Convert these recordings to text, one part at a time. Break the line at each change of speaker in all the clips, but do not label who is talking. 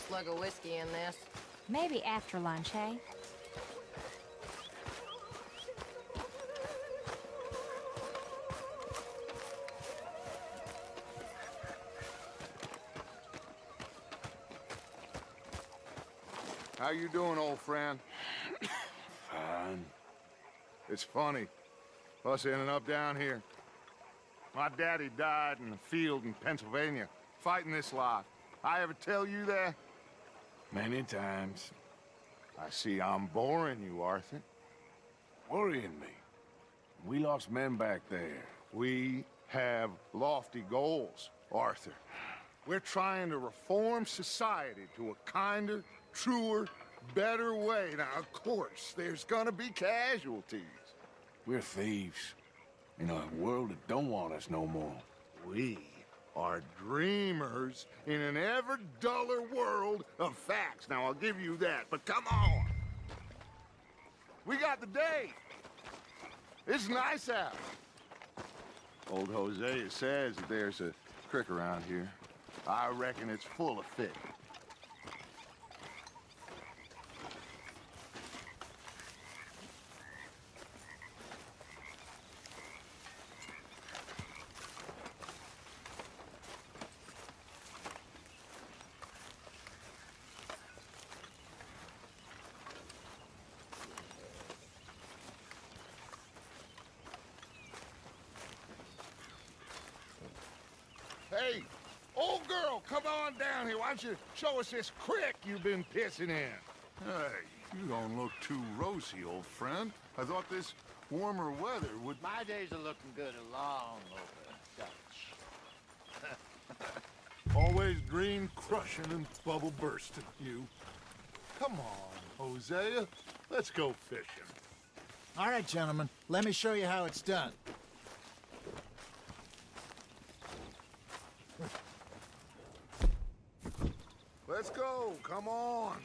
slug of whiskey in this.
Maybe after lunch, hey?
How you doing, old friend?
Fine.
It's funny, us ending up down here. My daddy died in the field in Pennsylvania, fighting this lot. I ever tell you that?
Many times.
I see I'm boring you, Arthur.
Worrying me. We lost men back there.
We have lofty goals, Arthur. We're trying to reform society to a kinder, truer, better way. Now, of course, there's gonna be casualties.
We're thieves. In a world that don't want us no more.
We are dreamers in an ever duller world of facts. Now, I'll give you that, but come on. We got the day. It's nice out. Old Hosea says that there's a creek around here. I reckon it's full of fish. Hey, old girl, come on down here. Why don't you show us this creek you've been pissing in?
Hey, you don't look too rosy, old friend. I thought this warmer weather would...
My days are looking good along over Dutch.
Always dream crushing and bubble bursting, you. Come on, Hosea. Let's go fishing.
All right, gentlemen. Let me show you how it's done.
Let's go, come on.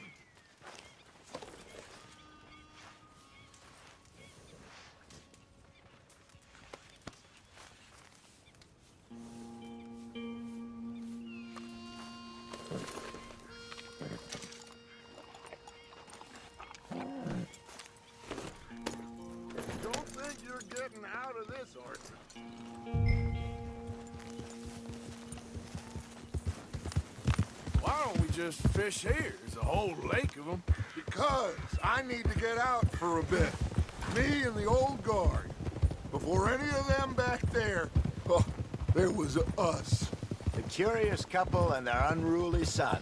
Don't think you're getting out of this, Arthur.
Why don't we just fish here? There's a whole lake of them.
Because I need to get out for a bit. Me and the old guard. Before any of them back there, oh, there was us.
The curious couple and their unruly son.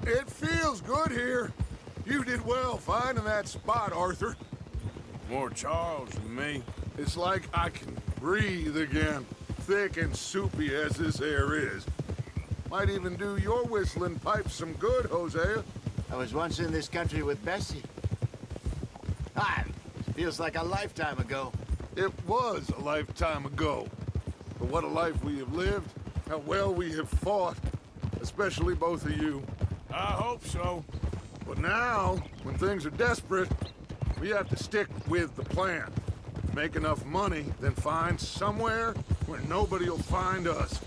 It feels good here. You did well finding that spot, Arthur.
More Charles than me.
It's like I can breathe again, thick and soupy as this air is. Might even do your whistling pipes some good, Hosea.
I was once in this country with Bessie. Feels like a lifetime ago.
It was a lifetime ago. But what a life we have lived. How well we have fought. Especially both of you.
I hope so.
But now, when things are desperate, we have to stick with the plan. Make enough money, then find somewhere where nobody will find us.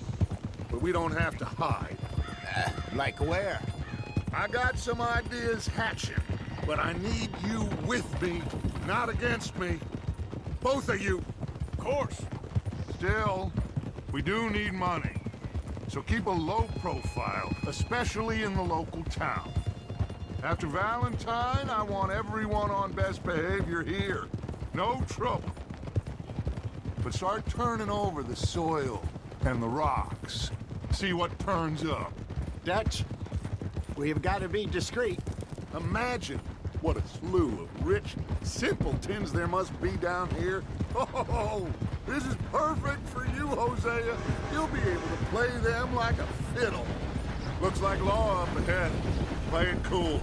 But we don't have to hide.
Like where?
I got some ideas hatching, but I need you with me, not against me. Both of you.
Of course.
Still, we do need money. So keep a low profile, especially in the local town. After Valentine, I want everyone on best behavior here. No trouble. But start turning over the soil and the rocks. See what turns up.
Dutch, we've got to be discreet.
Imagine what a slew of rich simpletons there must be down here. Oh, this is perfect for you, Hosea. You'll be able to play them like a fiddle. Looks like law up ahead. Play it cool.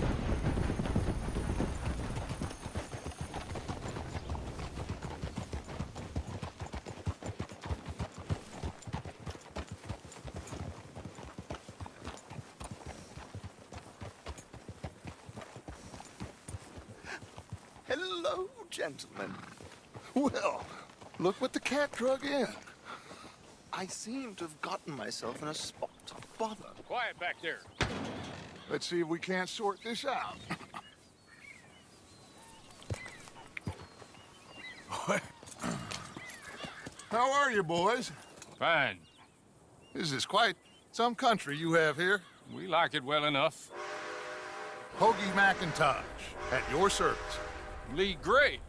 Hello, gentlemen.
Well, look what the cat drug in.
I seem to have gotten myself in a spot of bother.
Quiet back there.
Let's see if we can't sort this out. How are you, boys?
Fine.
This is quite some country you have here.
We like it well enough.
Hoagie McIntosh, at your service.
Lee Gray.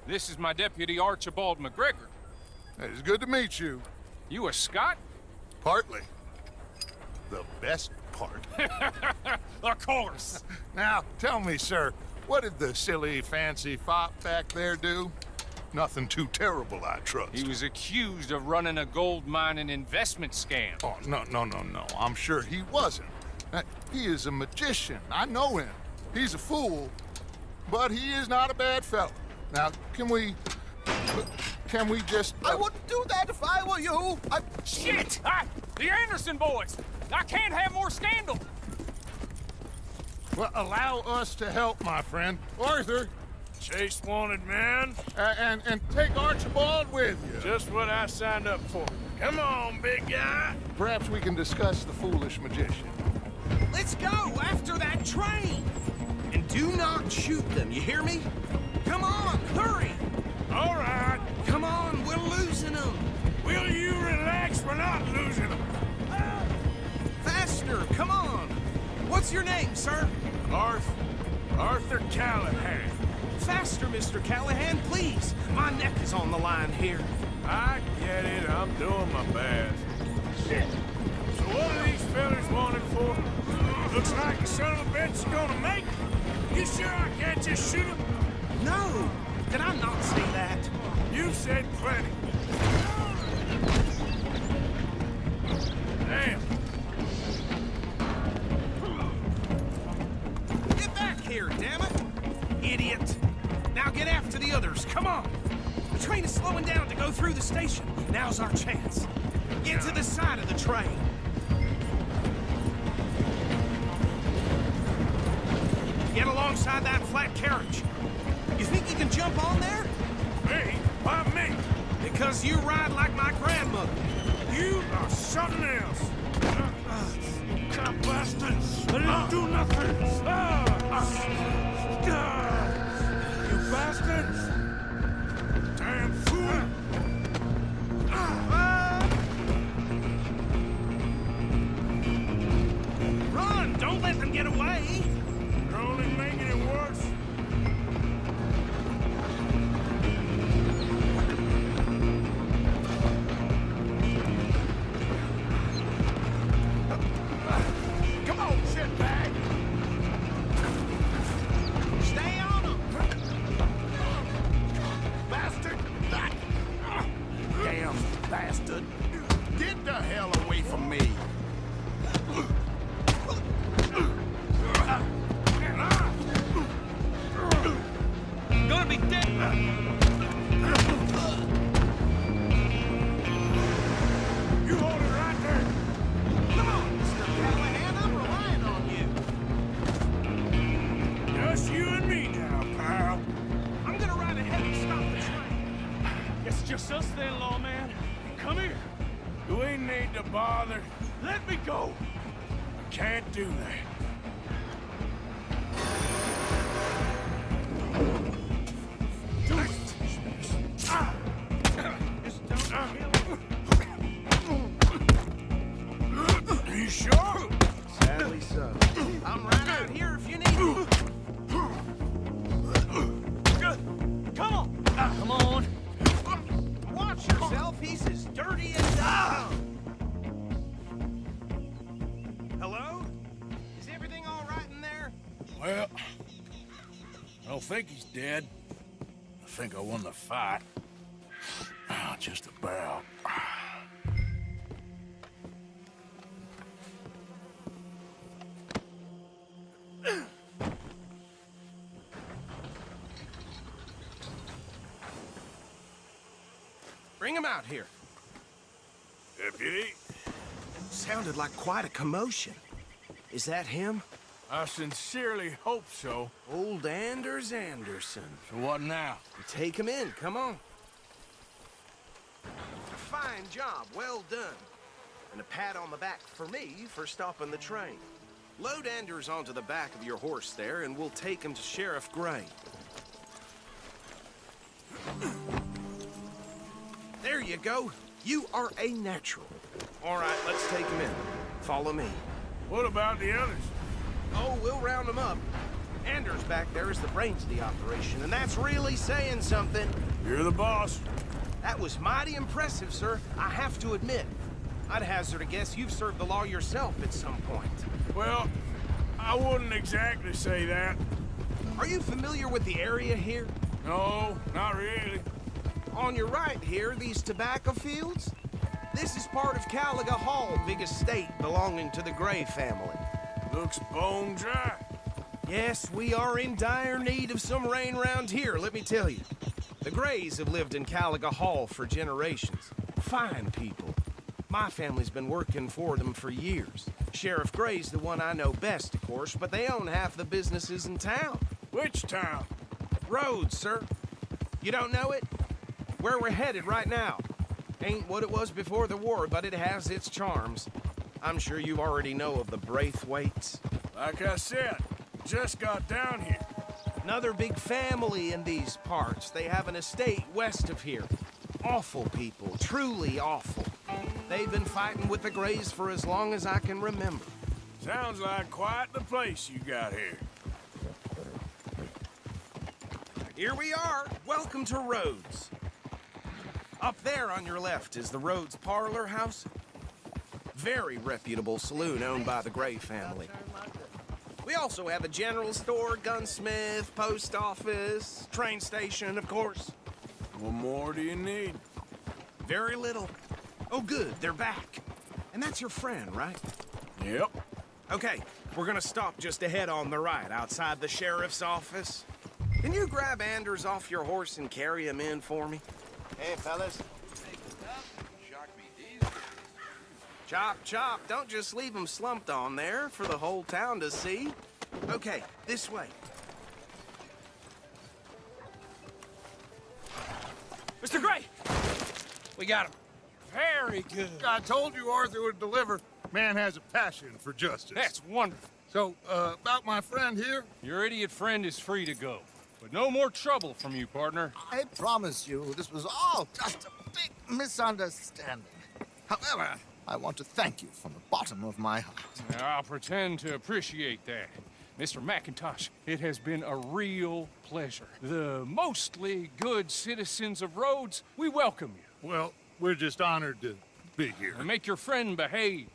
This is my deputy Archibald McGregor.
It is good to meet you.
You a Scot?
Partly. The best part.
Of course.
Now, tell me, sir, what did the silly, fancy fop back there do? Nothing too terrible, I trust.
He was accused of running a gold mining investment scam.
Oh, no. I'm sure he wasn't. He is a magician. I know him. He's a fool, but he is not a bad fellow. Now, can we just...
I wouldn't do that if I were you.
Shit! The Anderson boys! I can't have more scandal!
Well, allow us to help, my friend. Arthur,
Chase wanted man.
and take Archibald with you.
Just what I signed up for. Come on, big guy.
Perhaps we can discuss the foolish magician.
Let's go after that train. And do not shoot them, you hear me? Come on, hurry.
All right.
Come on, we're losing them.
Will you relax? We're not losing them.
Faster, come on. What's your name, sir?
Arthur Callahan.
Faster, Mr. Callahan, please. My neck is on the line here.
I get it. I'm doing my best. Shit. So what are these fellas wanted for? Looks like the son of a bitch is gonna make it. You sure I can't just shoot him?
No, did I not say that?
You've said plenty. Damn.
Get back here, damn it! Idiot! Now get after the others, come on! The train is slowing down to go through the station. Now's our chance. Get to the side of the train. Get alongside that flat carriage. You think you can jump on there?
Me? Why me?
Because you ride like my grandmother.
You are something else. God bastards! I didn't do nothing! You bastards! Damn fool!
Run! Don't let them get away!
You're only making it worse.
Come on, shitbag! Stay on them! Bastard! Damn bastard! Get the hell away from me! Gonna be dead!
You hold it right there.
Come on, Mr. Callahan, I'm relying on you.
Just you and me now, pal.
I'm gonna ride ahead and stop the train.
Guess it's just us then, lawman. Come here. You ain't need to bother. Let me go. I can't do that. You sure?
Sadly so. I'm right out here if you need me. Come on! Come on! Watch yourself, he's as dirty as I come. Hello? Is everything all right in there?
Well, I don't think he's dead. I think I won the fight. Just about.
Bring him out here.
Deputy,
Sounded like quite a commotion. Is that him?
I sincerely hope so.
Old Anders Anderson.
So what now?
Take him in, come on. Fine job, well done. And a pat on the back for me for stopping the train. Load Anders onto the back of your horse there, and we'll take him to Sheriff Gray. There you go. You are a natural. All right, let's take him in. Follow me.
What about the others?
Oh, we'll round them up. Anders back there is the brains of the operation, and that's really saying something.
You're the boss.
That was mighty impressive, sir. I have to admit. I'd hazard a guess you've served the law yourself at some point.
Well, I wouldn't exactly say that.
Are you familiar with the area here?
No, not really.
On your right here, these tobacco fields? This is part of Caliga Hall, big estate belonging to the Gray family.
Looks bone dry.
Yes, we are in dire need of some rain round here, let me tell you. The Grays have lived in Caliga Hall for generations. Fine people. My family's been working for them for years. Sheriff Gray's the one I know best, of course, but they own half the businesses in town.
Which town?
Rhodes, sir. You don't know it? Where we're headed right now. Ain't what it was before the war, but it has its charms. I'm sure you already know of the Braithwaites.
Like I said, just got down here.
Another big family in these parts. They have an estate west of here. Awful people, truly awful. They've been fighting with the Grays for as long as I can remember.
Sounds like quite the place you got here.
Here we are. Welcome to Rhodes. Up there on your left is the Rhodes Parlor House. Very reputable saloon owned by the Gray family. We also have a general store, gunsmith, post office, train station, of course.
What more do you need?
Very little. Oh, good, they're back. And that's your friend, right?
Yep.
Okay, we're gonna stop just ahead on the right, outside the sheriff's office. Can you grab Anders off your horse and carry him in for me?
Hey, fellas.
Chop, chop. Don't just leave him slumped on there for the whole town to see. Okay, this way.
Mr. Gray! We got him. Very good.
I told you Arthur would deliver. Man has a passion for justice.
That's wonderful.
So, about my friend here?
Your idiot friend is free to go. But no more trouble from you, partner.
I promise you, this was all just a big misunderstanding. However, I want to thank you from the bottom of my heart.
I'll pretend to appreciate that. Mr. McIntosh, it has been a real pleasure. The mostly good citizens of Rhodes, we welcome you.
Well, we're just honored to be here.
And make your friend behave.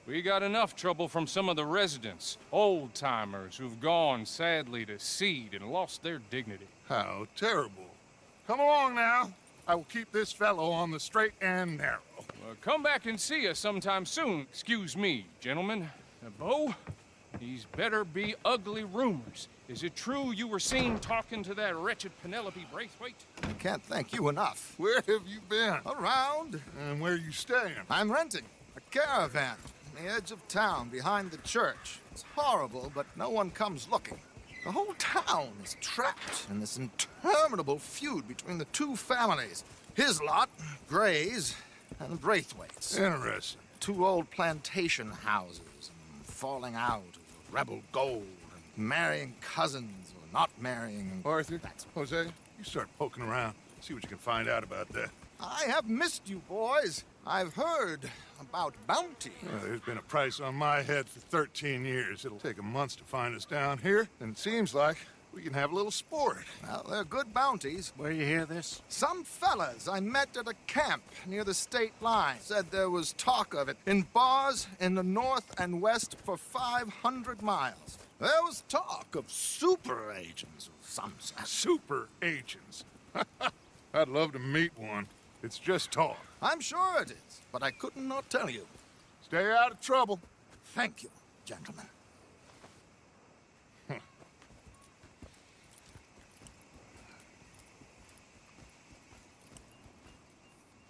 We got enough trouble from some of the residents, old-timers who've gone, sadly, to seed and lost their dignity.
How terrible. Come along now. I will keep this fellow on the straight and narrow.
Come back and see us sometime soon. Excuse me, gentlemen. Bo, these better be ugly rumors. Is it true you were seen talking to that wretched Penelope Braithwaite?
I can't thank you enough.
Where have you been?
Around.
And where are you staying?
I'm renting a caravan on the edge of town behind the church. It's horrible, but no one comes looking. The whole town is trapped in this interminable feud between the two families. His lot, Gray's, and the Braithwaites.
Interesting.
Two old plantation houses, and falling out over rebel gold, and marrying cousins or not marrying.
Arthur, Jose, you start poking around. See what you can find out about that.
I have missed you, boys. I've heard about bounty.
There's been a price on my head for 13 years. It'll take 'em months to find us down here, and it seems like we can have a little sport.
Well, they're good bounties.
Where you hear this?
Some fellas I met at a camp near the state line said there was talk of it in bars in the north and west for 500 miles. There was talk of super agents of some sort.
Super agents. I'd love to meet one. It's just talk.
I'm sure it is, but I couldn't not tell you.
Stay out of trouble.
Thank you, gentlemen.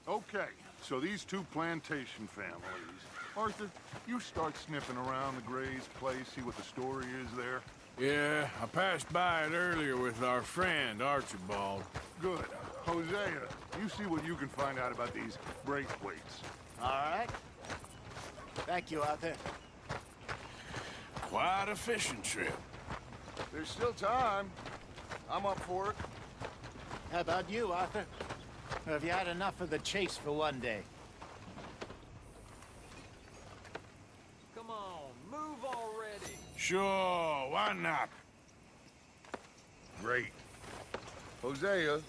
Okay, so these two plantation families. Arthur, you start sniffing around the Gray's place, see what the story is there.
Yeah, I passed by it earlier with our friend, Archibald.
Good. Hosea, you see what you can find out about these Braithwaites.
All right. Thank you, Arthur.
Quite a fishing trip.
There's still time. I'm up for it.
How about you, Arthur? Or have you had enough of the chase for one day?
Come on, move already.
Sure, why not?
Great. Hosea,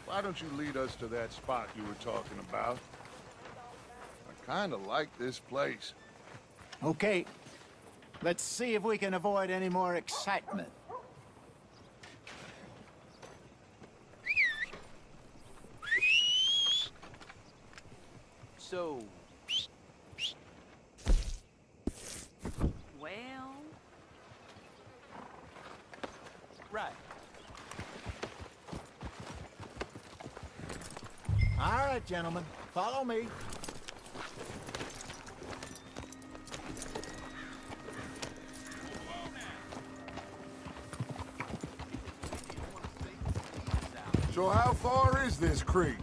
why don't you lead us to that spot you were talking about? I kinda like this place.
Okay. Let's see if we can avoid any more excitement.
So...
Well...
Right.
All right, gentlemen. Follow me.
So how far is this creek?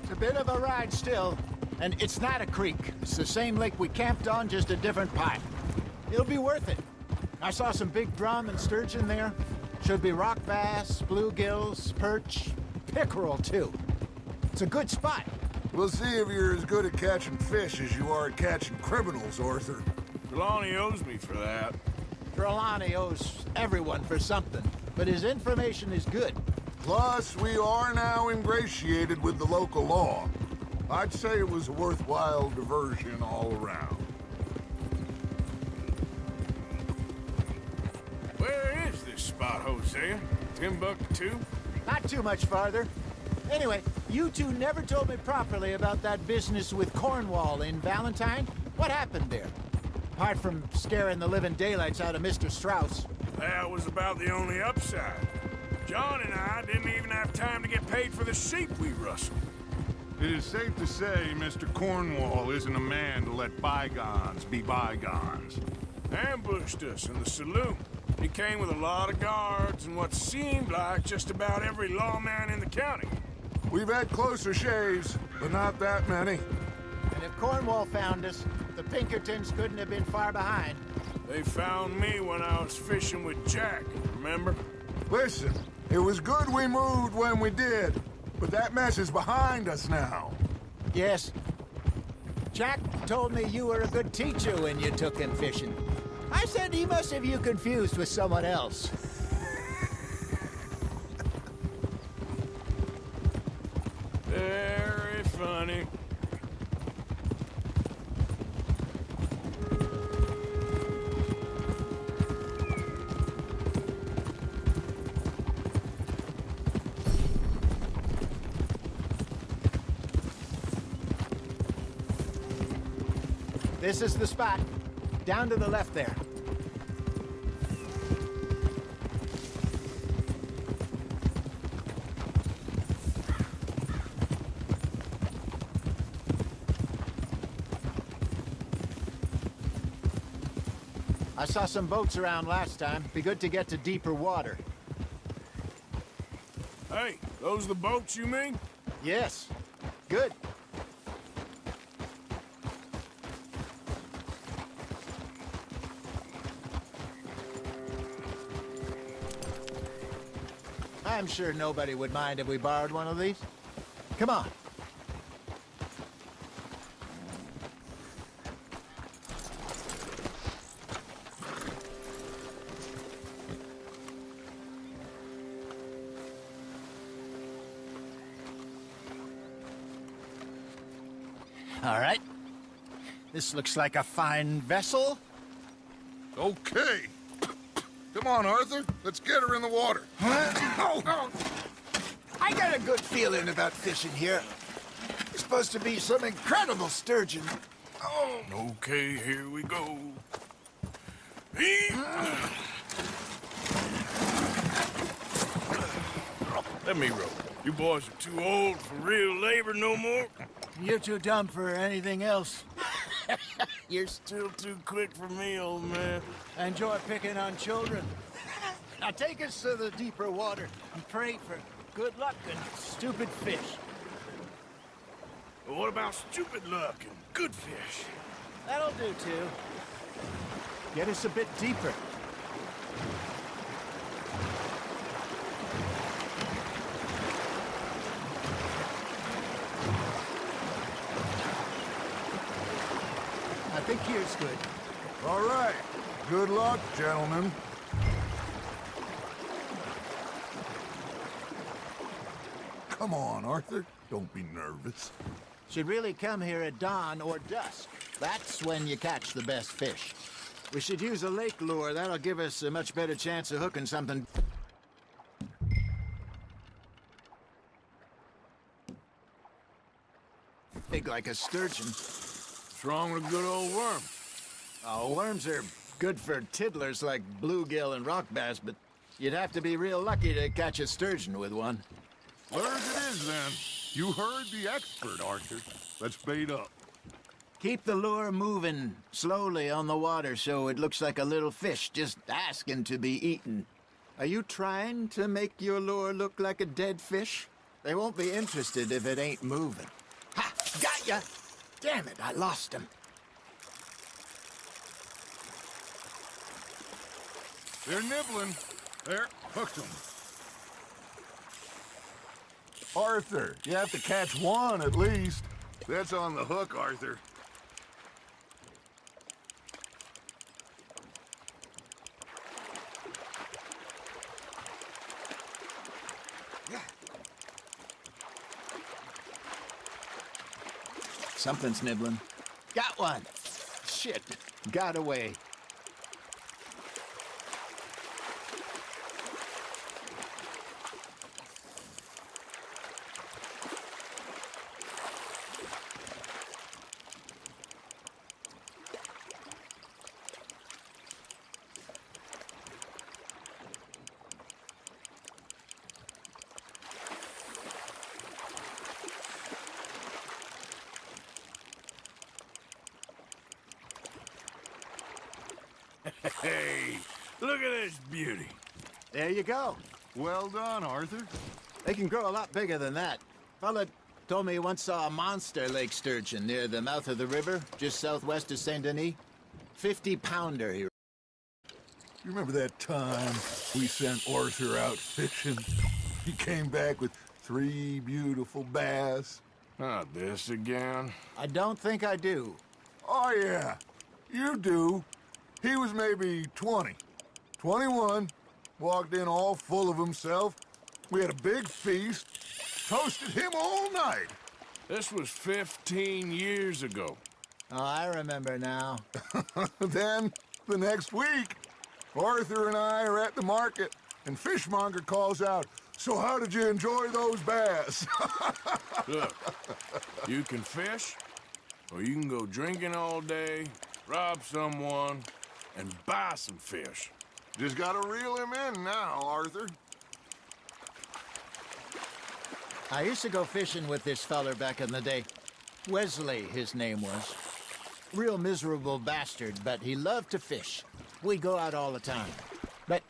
It's a bit of a ride still, and it's not a creek. It's the same lake we camped on, just a different pipe. It'll be worth it. I saw some big drum and sturgeon there. Should be rock bass, bluegills, perch, pickerel too. It's a good spot.
We'll see if you're as good at catching fish as you are at catching criminals, Arthur.
Trelawney owes me for that.
Trelawney owes everyone for something, but his information is good.
Plus, we are now ingratiated with the local law. I'd say it was a worthwhile diversion all around.
Where is this spot, Hosea? Timbuktu?
Not too much farther. Anyway, you two never told me properly about that business with Cornwall in Valentine. What happened there? Apart from scaring the living daylights out of Mr. Strauss.
That was about the only upside. John and I didn't even have time to get paid for the sheep we rustled.
It is safe to say Mr. Cornwall isn't a man to let bygones be bygones.
Ambushed us in the saloon. He came with a lot of guards and what seemed like just about every lawman in the county.
We've had closer shaves, but not that many.
And if Cornwall found us, the Pinkertons couldn't have been far behind.
They found me when I was fishing with Jack, remember?
Listen, it was good we moved when we did, but that mess is behind us now.
Yes. Jack told me you were a good teacher when you took him fishing. I said he must have you confused with someone else.
Very funny.
This is the spot. Down to the left there. I saw some boats around last time. Be good to get to deeper water.
Hey, those the boats you mean?
Yes. Good. I'm sure nobody would mind if we borrowed one of these. Come on. All right. This looks like a fine vessel.
Okay. Come on, Arthur. Let's get her in the water.
Oh. I got a good feeling about fishing here. It's supposed to be some incredible sturgeon. Oh.
Okay, here we go. Let me row. You boys are too old for real labor no more.
You're too dumb for anything else.
You're still too quick for me, old man.
Enjoy picking on children. Now take us to the deeper water and pray for good luck and stupid fish.
But what about stupid luck and good fish?
That'll do, too. Get us a bit deeper. I think here's good.
All right. Good luck, gentlemen. Come on, Arthur. Don't be nervous.
Should really come here at dawn or dusk. That's when you catch the best fish. We should use a lake lure. That'll give us a much better chance of hooking something. Big like a sturgeon.
What's wrong with a good old worm?
Oh, worms are good for tiddlers like bluegill and rock bass, but you'd have to be real lucky to catch a sturgeon with one.
Where's it is, then? You heard the expert, Arthur. Let's bait up.
Keep the lure moving slowly on the water so it looks like a little fish just asking to be eaten. Are you trying to make your lure look like a dead fish? They won't be interested if it ain't moving. Ha! Got ya! Damn it, I lost him.
They're nibbling. There, hooked them. Arthur, you have to catch one at least. That's on the hook, Arthur.
Something's nibbling. Got one! Shit, got away.
Hey, look at this beauty.
There you go.
Well done, Arthur.
They can grow a lot bigger than that. Fella told me he once saw a monster lake sturgeon near the mouth of the river, just southwest of Saint Denis. 50-pounder, he...
You remember that time we sent Arthur out fishing? He came back with 3 beautiful bass.
Not this again.
I don't think I do.
Oh, yeah. You do. He was maybe 20. 21. Walked in all full of himself. We had a big feast. Toasted him all night.
This was 15 years ago.
Oh, I remember now.
Then, the next week, Arthur and I are at the market, and Fishmonger calls out, "So how did you enjoy those bass?"
Look, you can fish, or you can go drinking all day, rob someone, and buy some fish.
Just gotta reel him in now, Arthur.
I used to go fishing with this feller back in the day. Wesley, his name was. Real miserable bastard, but he loved to fish. We'd go out all the time. But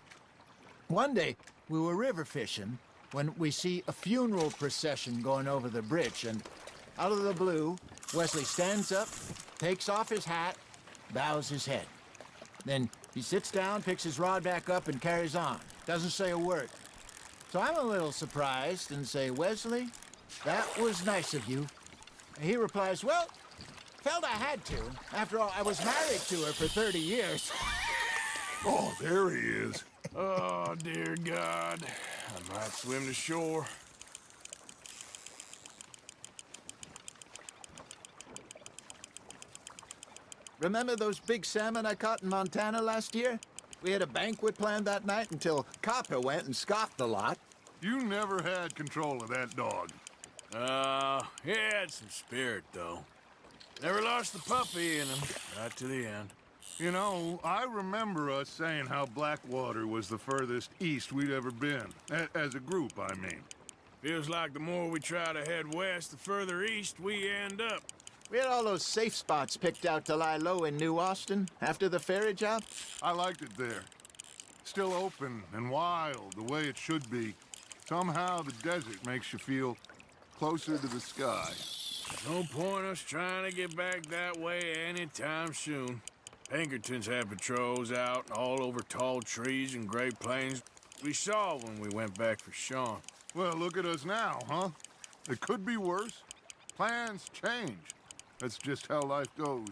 one day, we were river fishing when we see a funeral procession going over the bridge, and out of the blue, Wesley stands up, takes off his hat, bows his head. Then he sits down, picks his rod back up, and carries on. Doesn't say a word. So I'm a little surprised and say, "Wesley, that was nice of you." And he replies, "Well, felt I had to. After all, I was married to her for 30 years.
Oh, there he is.
Oh, dear God. I might swim to shore.
Remember those big salmon I caught in Montana last year? We had a banquet planned that night until Copper went and scoffed the lot.
You never had control of that dog.
He had some spirit, though. Never lost the puppy in him, right to the end.
You know, I remember us saying how Blackwater was the furthest east we'd ever been. As a group, I mean.
Feels like the more we try to head west, the further east we end up.
We had all those safe spots picked out to lie low in New Austin after the ferry job.
I liked it there. Still open and wild, the way it should be. Somehow the desert makes you feel closer to the sky.
No point us trying to get back that way anytime soon. Pinkertons had patrols out all over tall trees and Great Plains. We saw when we went back for Sean.
Well, look at us now, huh? It could be worse. Plans change. That's just how life goes.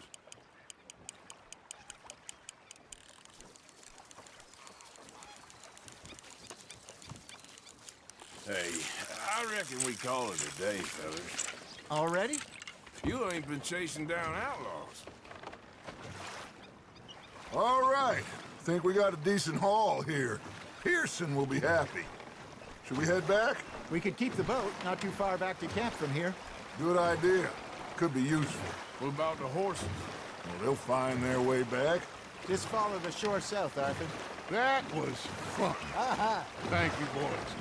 Hey, I reckon we call it a day, fellas.
Already?
You ain't been chasing down outlaws.
All right. Think we got a decent haul here. Pearson will be happy. Should we head back?
We could keep the boat not too far back to camp from here.
Good idea. Could be useful.
What about the horses?
Well, they'll find their way back.
Just follow the shore south, Arthur.
That was fun.
Aha!
Thank you, boys.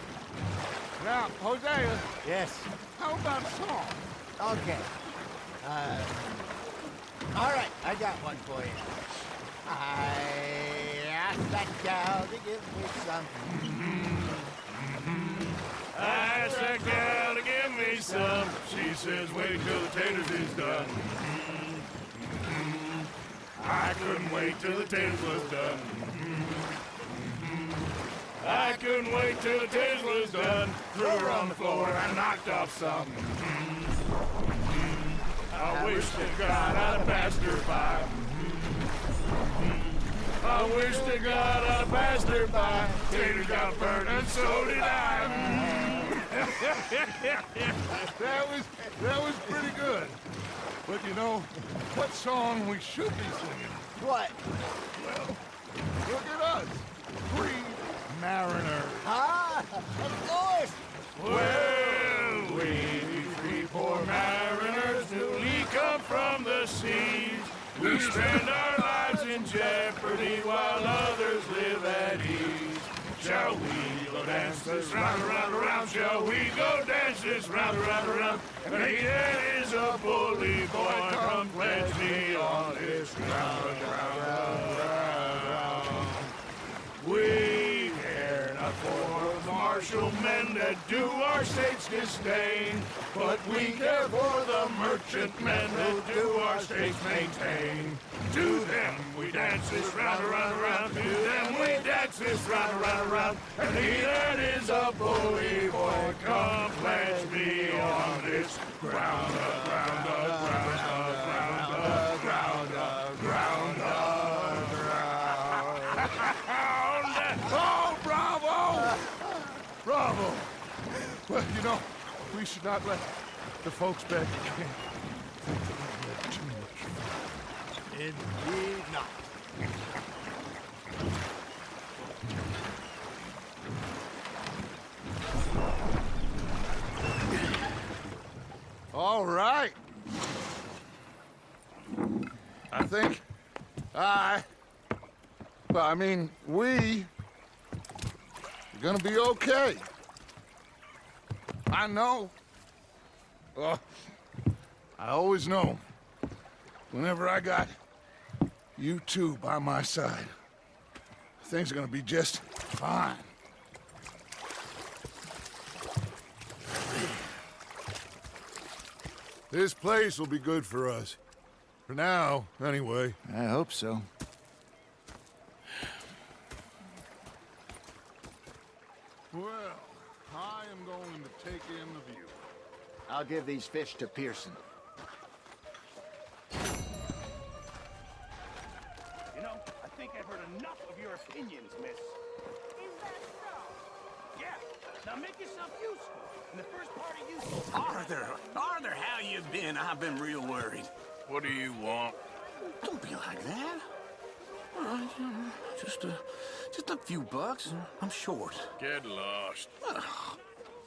Now, Hosea,
Yes.
how about a song?
Okay. All right, I got one for you. I asked that gal to give me some.
I asked that gal to give me some. She says, wait till the taters is done. I couldn't wait till the taters was done. I couldn't wait till the taters was done. Threw her on the floor and knocked off some. I wish to God I'd have passed her by. I wish to God I'd have passed her by. Taters got burnt and so did I.
That was pretty good. But you know, what song we should be singing?
What?
Well, look at us. Three mariners.
Ah, of course.
Well, we three poor mariners newly come from the seas. We spend our lives in jeopardy while others live at ease. Shall we go dance this round, around, around? Shall we go dance this round, around, around? And he is a bully boy, come pledge me on this ground, ground, ground. We care not for the martial men that do our state's disdain, but we care for the merchant men that do our state's maintain. To them we dance this round, around, around. To them we dance this round, around, around. And he that is a bully boy, come pledge me on this ground, ground, ground, ground, ground, ground, ground. Oh, bravo! Bravo!
Well, you know, we should not let the folks back at camp think that we've had too much fun.
Indeed not.
All right. I think we are gonna be okay. I know. I always know. Whenever I got you two by my side, things are gonna be just fine. This place will be good for us. For now, anyway.
I hope so.
Well, I am going to take in the view.
I'll give these fish to Pearson.
You know, I think I've heard enough of your opinions, miss.
Is that so?
Yeah, now make yourself useful. In the first part of useful... Arthur, how you been? I've been real worried.
What do you want?
Don't be like that. All right, just a few bucks. I'm short.
Get lost.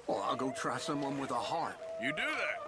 Well, I'll go try someone with a heart.
You do that.